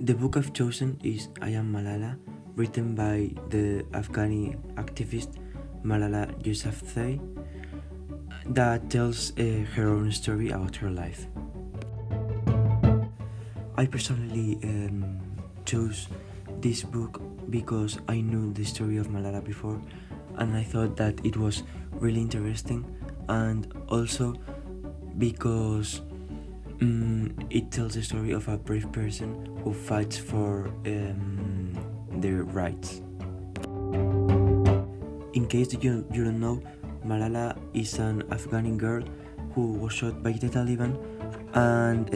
The book I've chosen is Am Malala, written by the Afghani activist Malala Yousafzai, that tells her own story about her life. I personally chose this book because I knew the story of Malala before, and I thought that it was really interesting, and also because it tells the story of a brave person who fights for their rights. In case you don't know, Malala is an Afghani girl who was shot by the Taliban, and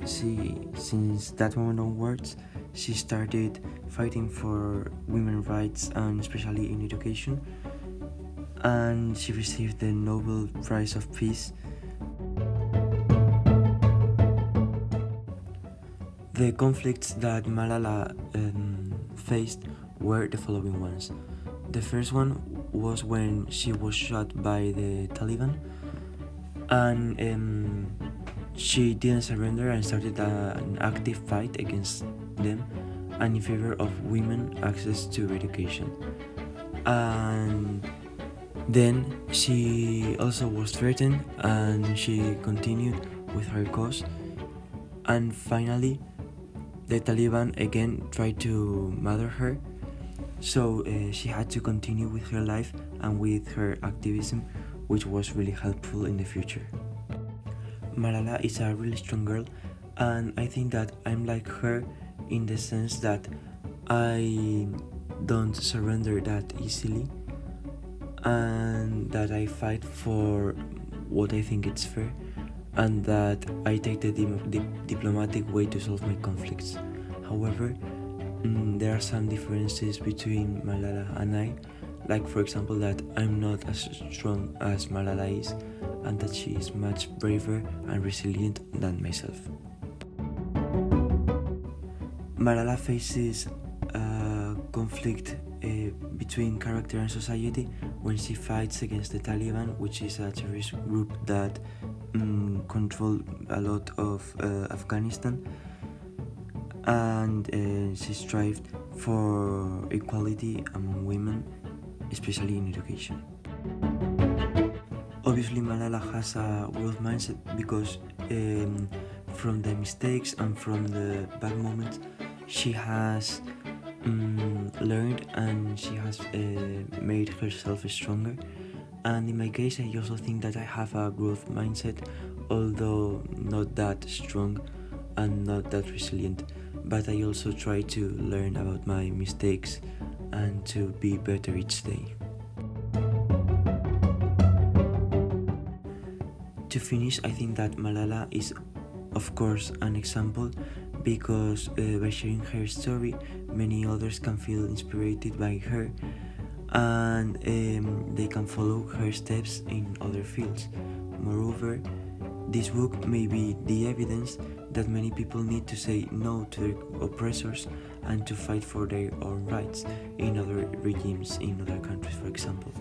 since that moment onwards, she started fighting for women's rights, and especially in education, and she received the Nobel Prize of Peace. The conflicts that Malala faced were the following ones. The first one was when she was shot by the Taliban, and she didn't surrender and started an active fight against them and in favor of women access to education. And then she also was threatened, and she continued with her cause, and finally the Taliban again tried to murder her, so she had to continue with her life and with her activism, which was really helpful in the future. Malala is a really strong girl, and I think that I'm like her in the sense that I don't surrender that easily, and that I fight for what I think it's fair, and that I take the diplomatic way to solve my conflicts. However, there are some differences between Malala and I, like for example that I'm not as strong as Malala is, and that she is much braver and resilient than myself. Malala faces a conflict between character and society when she fights against the Taliban, which is a terrorist group that control a lot of Afghanistan, and she strived for equality among women, especially in education. Obviously, Malala has a growth mindset because from the mistakes and from the bad moments, she has learned, and she has made herself stronger. And in my case, I also think that I have a growth mindset, although not that strong and not that resilient, but I also try to learn about my mistakes and to be better each day. To finish, I think that Malala is, of course, an example because by sharing her story, many others can feel inspired by her, and they can follow her steps in other fields. Moreover, this book may be the evidence that many people need to say no to their oppressors and to fight for their own rights in other regimes, in other countries, for example.